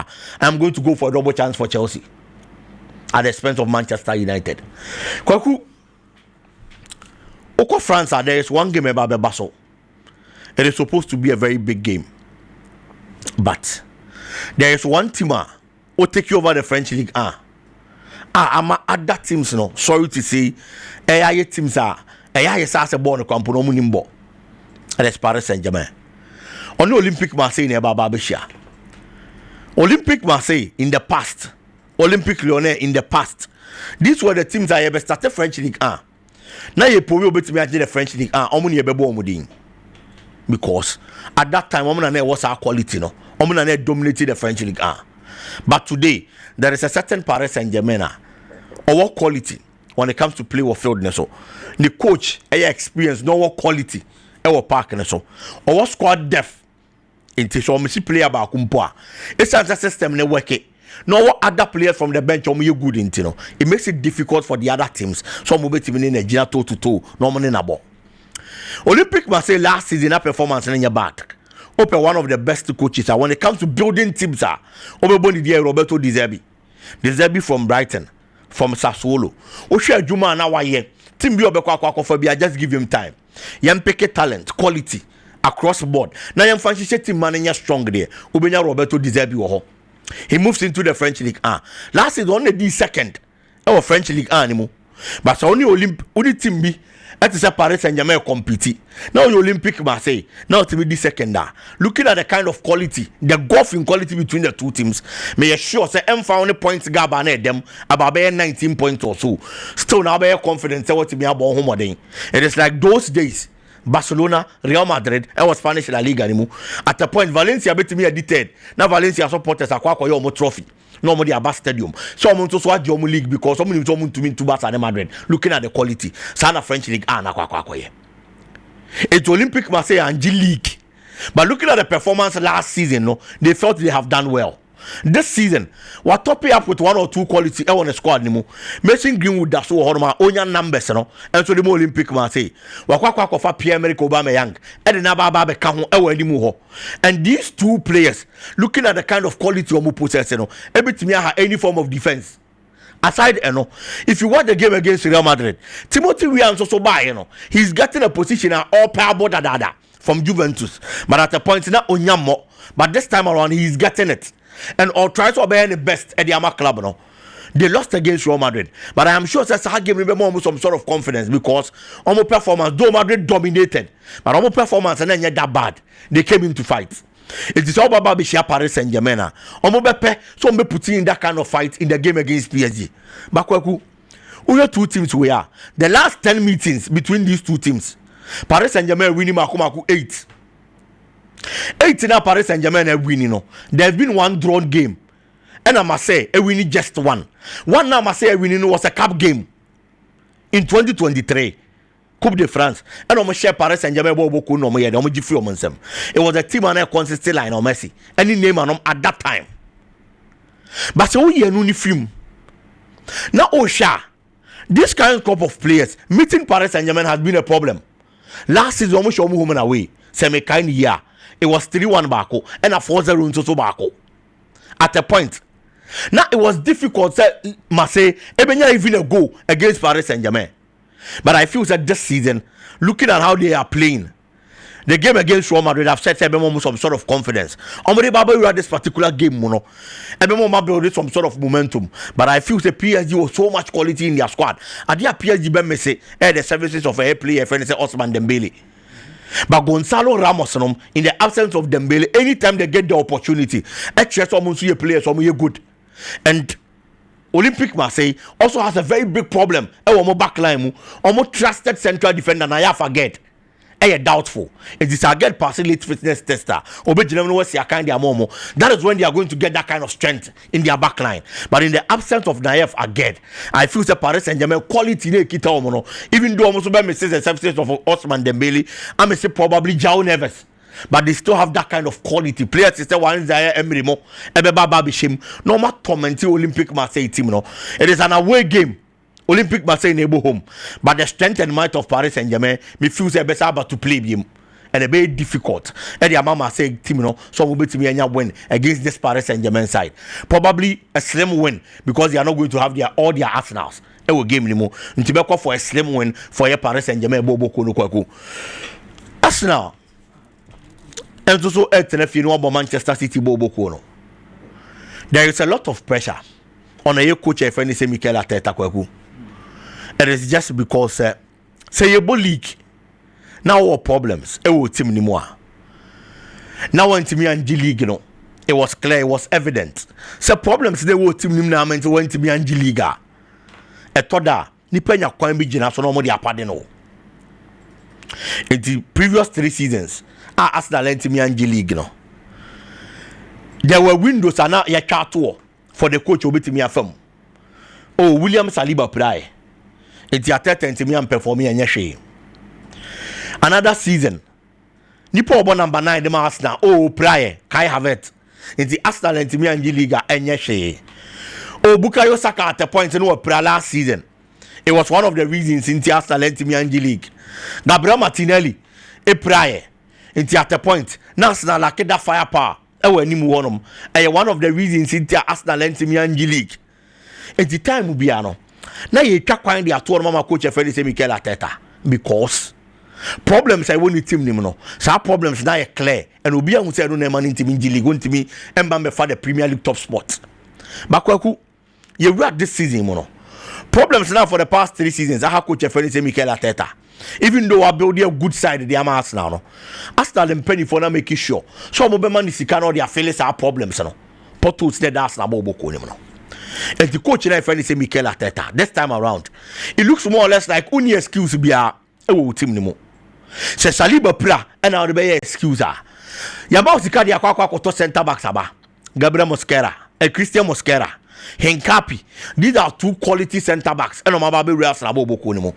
I'm going to go for a double chance for Chelsea at the expense of Manchester United. Kwaku, Oko France, there is one game about the Basel. It is supposed to be a very big game, but there is one team who take you over the French League. I'm other teams. No, sorry to say, AI teams are AI is a born company nimbo. And it's Paris Saint-Germain. On the Olympic Marseille near Bababisha. Olympic Marseille in the past. Olympic Lyonnais in the past. These were the teams that ever started French League 1. Now you probably be to me the French League 1. Omuni ebebo omudin. Because at that time Omuna was our quality, no. Omuna dominated the French League 1. But today there is a certain Paris Saint-Germain our quality when it comes to play or field. So the coach experience no quality our park so our squad depth. Into so many player about kumpoa. It's a system ne work it. No other players from the bench you good into no. It makes it difficult for the other teams. Some will be even in a Gina toe to toe. No money na ball. Olympic Marseille last season performance in your back. Open one of the best coaches. When it comes to building teams, Obeboni Dia Roberto De Zerbi from Brighton, from Sassuolo. Oshia Juma na waye. Team bi obekwa for bia just give him time. Yam pick talent, quality. Across board. Now I'm fancy team manager strong there. Ubenya Roberto De Zerbi wo ho. He moves into the French League 1. Last season only the second. Our French League 1 anymore. But so only team be at the Paris Saint-Germain compete. Now the Olympic Marseille. Now to be the second. Looking at the kind of quality, the golfing quality between the two teams, may assure say M found points gap and them about 19 points or so. Still now be confident say what to be about home again. It is like those days. Barcelona, Real Madrid, and was Spanish La Liga anymore. At a point, Valencia beat me edited. Now Valencia supporters are quite a trophy. Normally a stadium. Someone to swat your league because someone to mean to Barca and Madrid. Looking at the quality. Sana French League it's Olympic Marseille and G League. But looking at the performance last season, no, they felt they have done well. This season, we're topping up with one or two quality on the squad anymore. Mason Greenwood that's so horrible, onya numbers, no, and so the Olympic Marseille. We're quite for Pierre-Emerick Aubameyang, and the Nababe Kahun, anymore. And these two players, looking at the kind of quality of possess, no, every team have any form of defense. Aside, if you watch the game against Real Madrid, Timothy Williams also by, he's getting a position at all power border from Juventus. But at the point, not Onyamo, but this time around, he's getting it. And or try to obey the best at the Ama club. No? They lost against Real Madrid. But I am sure that's how give me some sort of confidence because almost performance, though Madrid dominated, but almost performance and then yet that bad. They came in to fight. It is all about Bishia Paris Saint-Germain. Almost so me putting in that kind of fight in the game against PSG. Bakwaku, Only two teams we are. The last 10 meetings between these two teams, Paris Saint-Germain winning Makumaku 8. 8 now Paris Saint-Germain are winning. No. There's been one drawn game. And I must say, a winning just one. One now must say a winning was a cup game in 2023. Coupe de France. And I'm share Paris Saint-Germain Bobo no more. It was a team on a consistent line on Messi. Any name on at that time. But so we are no film. Now Osha, this kind of players meeting Paris Saint-Germain has been a problem. Last season almost show woman away. Same kind year. It was 3-1 Bako and a 4-0 into Bako. At a point. Now it was difficult to say Ebenya even a goal against Paris Saint-Germain. But I feel that this season, looking at how they are playing, the game against Real Madrid have set some sort of confidence. You had this particular game, build some sort of momentum. But I feel the PSG was so much quality in their squad. And their PSG say the services of a player, friend say Ousmane Dembele. But Gonzalo Ramos, in the absence of Dembele, anytime they get the opportunity, extra someone see a player, someone good. And Olympique Marseille also has a very big problem. Backline, almost trusted central defender, and I forget. Doubtful. It is a get elite fitness tester. That is when they are going to get that kind of strength in their backline. But in the absence of Naef again, I feel the Paris Saint-Germain quality even though almost by mistakes the substance of Ousmane Dembele, I may say probably João Neves. But they still have that kind of quality. Players is the one Zaire Emery mo, Ebeba Babishim, no more tormenting Olympique Marseille team. No, it is an away game. Olympique Marseille neighbor home, but the strength and might of Paris Saint-Germain me feels a better about to play him, and a very difficult. And the Mama say team, so will be to me and win against this Paris Saint-Germain side. Probably a slim win because they are not going to have all their arsenals. It will game anymore. Ntibeko for a slim win for your Paris Saint-Germain Bobo Kono. Arsenal. And so if you know about Manchester City Bobo Kono. There is a lot of pressure on a coach if any say Mikel Arteta Kwaku. It is just because say a league now our problems team anymore. Now when to me and G League, it was clear, it was evident. So problems they were team now meant to went to me and G League. A toda ni penya kwan bi gina so no mo de apade no. In the previous 3 seasons, Arsenal and me and G League there were windows and now ya for the coach obetimi afam. Oh, William Saliba pray. It's your third to me and performing and yeshe. Another season. Nipo obo number 9 the Arsenal. Oh, pray. Kai Havertz. It's the Arsenal and me and G League and yeshe. Oh, Bukayo Saka at the point in what last season. It was one of the reasons in the Arsenal and me and G League. Gabriel Martinelli. A prayer. It's at the point. Arsenal like that firepower. One of the reasons in the Arsenal and me and G League. It's the time will be ano. Now you can't find the tour mama coach of Felice Mikel Arteta because problems I won't team no. So problems now are clear and will be able to say no man in team G League going to me and Bambe for the Premier League top spot. But Kwaku, you read this season mono. Problems now for the past 3 seasons. I have coach of Felice Mikel Arteta. Even though I build a good side, they are Arsenal no. Arsenal and penny for now making sure. So I'm man is can all their failures are problems no. But to say that's not no. And the coach and I finally say Mikel Arteta this time around, it looks more or less like only excuse be a team anymore. Say Saliba pra and now the be excuse ah. Ya about the card ya kwa to center back saba. Gabriel Mosquera and Christian Mosquera. Henkapi. These are 2 quality center backs. And I'm be real Sabo ko anymore.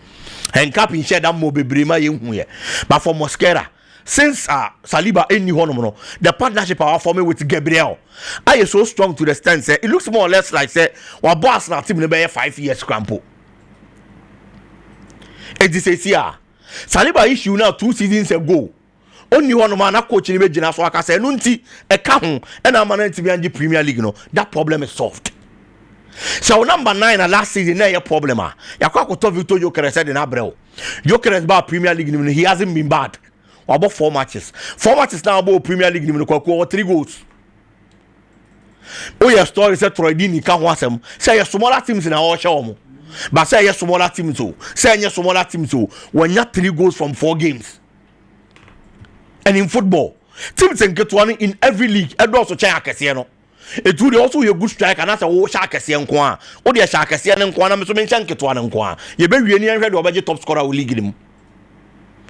Henkapi share that mo bebrema ye. But for Mosquera, since Saliba any honomo, the partnership are forming with Gabriel. I is so strong to the stand. It looks more or less like say our boss now team be 5 years scramble. It is here. Saliba issue now 2 seasons ago. Only one man coach in the so I can say nunti e ka ho and I'm to be in the Premier League that problem is solved. So number 9 last season na your problem ya kwa ko to Victor Jokeres said in Abreu. Jokeres ba Premier League he hasn't been bad. About 4 matches. 4 matches now about Premier League or 3 goals. Oh, your story said Troy Dini can't want them. Say your smaller teams in our show. But say your smaller team too. Say your smaller team too. When you have 3 goals from 4 games. And in football, teams can get one in every league. And also China Casino. It would also be a good strike, and that's a whole Shakasian Kwa, or the Shakasian and Kwana, so mention Ketuan and Kwa. You be any red or budget top scorer will league him.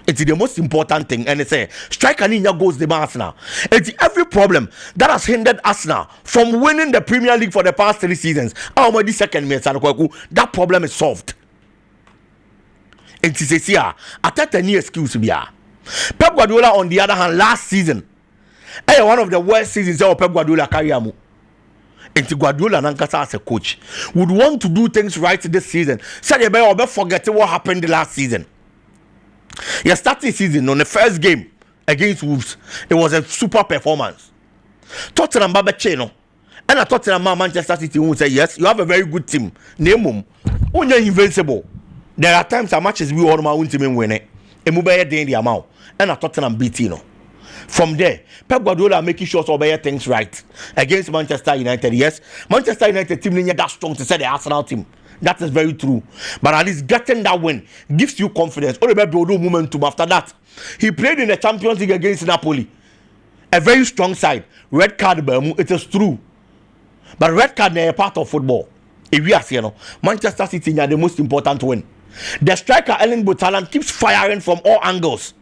It's the most important thing, and it's a strike and in goes the Arsenal. It's every problem that has hindered Arsenal from winning the Premier League for the past 3 seasons. Already second minute, that problem is solved. It is here. I take any excuse to be here. Pep Guardiola, on the other hand, last season, one of the worst seasons of Pep Guardiola career. And Guardiola Nankasa as a coach would want to do things right this season. Said you better forget what happened the last season. Your starting season on the first game against Wolves, it was a super performance. Tottenham Babacheno, and I Tottenham Manchester City will say yes, you have a very good team. Name them, you're invincible. There are times our matches we all my own team win it. And Mubaya day in the amount, and I Tottenham beat you know. From there, Pep Guardiola making sure so better things right against Manchester United. Yes, Manchester United team is that strong to say the Arsenal team. That is very true. But at least getting that win gives you confidence. All about building momentum after that. He played in the Champions League against Napoli. A very strong side. Red card, it is true. But red card is a part of football. If we are saying, Manchester City are the most important win. The striker Erling Haaland keeps firing from all angles.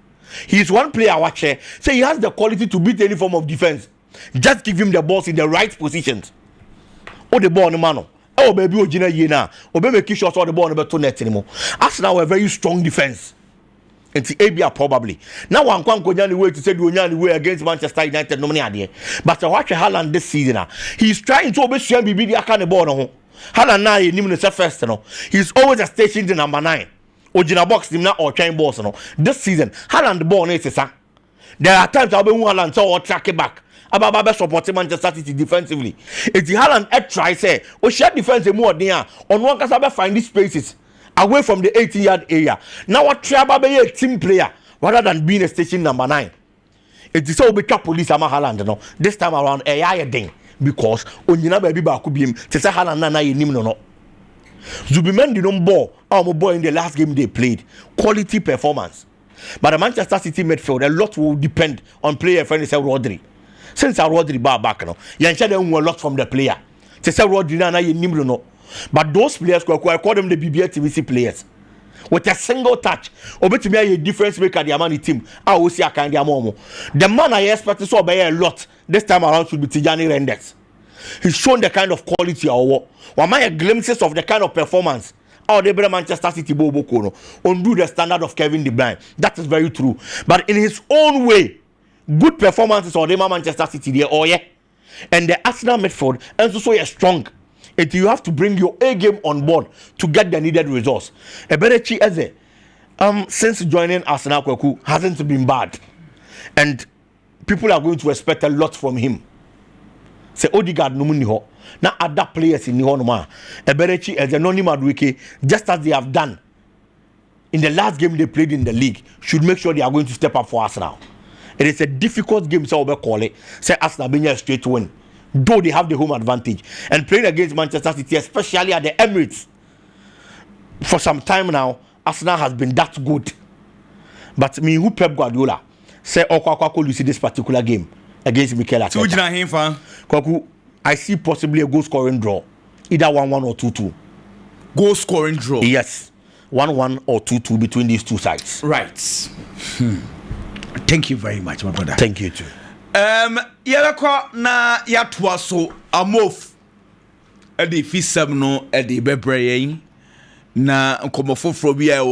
He is one player watcher. Say he has the quality to beat any form of defense. Just give him the balls in the right positions. Oh, the ball, no man. Oh, baby, Ojina Yena. Oh, baby, make sure all the ball never to net anymore. Arsenal were a very strong defense. And the ABA probably. Now one can't go the way to say the way against Manchester United. No money but to watch Haaland this season, he's trying to obey BB the kind of ball. Haaland now is first. He's always a station to number 9. Ojina box him now or trying balls. This season, Haaland the ball is a. There are times I'll be Haaland so or track it back. About supporting Manchester City defensively. If the Haaland try say, we share defense more there. On one can find these spaces away from the 18-yard area. Now what try about be a team player rather than being a station number 9. It is so become police ama Haaland no. This time around a thing because Onyina baby ba could be him. To say Haaland na yenim no. Zubimendi no ball. Our boy in the last game they played quality performance. But the Manchester City midfield a lot will depend on player friend Rodri. Since I Rodri back now, you share them a lot from the player. To say Rodri na yenim no. But those players I call them the BBL TVC players. With a single touch, or to be a difference maker the Amani team. I will see a kind of momo. The man I expect to saw by a lot this time around should be Tijani Rendex. He's shown the kind of quality or one my glimpses of the kind of performance. How they bring Manchester City Bobo Kono undo the standard of Kevin De Bruyne. That is very true. But in his own way, good performances on the Manchester City there, oh yeah. And the Arsenal midfield and so are strong. And you have to bring your A game on board to get the needed results. Eberechi Eze, since joining Arsenal Kwaku hasn't been bad. And people are going to expect a lot from him. Say Odegaard no money ho. Now other players in the Honoma. Eberechi Eze no Madwike, just as they have done in the last game they played in the league, should make sure they are going to step up for Arsenal. It is a difficult game, so we call it. Say Arsenal being a straight win. Though they have the home advantage and playing against Manchester City, especially at the Emirates, for some time now, Arsenal has been that good. But me, who Pep Guardiola say, "Oh, you see this particular game against Mikel Arteta." I see possibly a goal scoring draw, either 1-1 or 2-2. Goal scoring draw. Yes, 1-1 or 2-2 between these two sides. Right. Thank you very much, my brother. Thank you too. Yelako na yatwa so amof edi fisam no edi bebre yin na nkomofofro bi a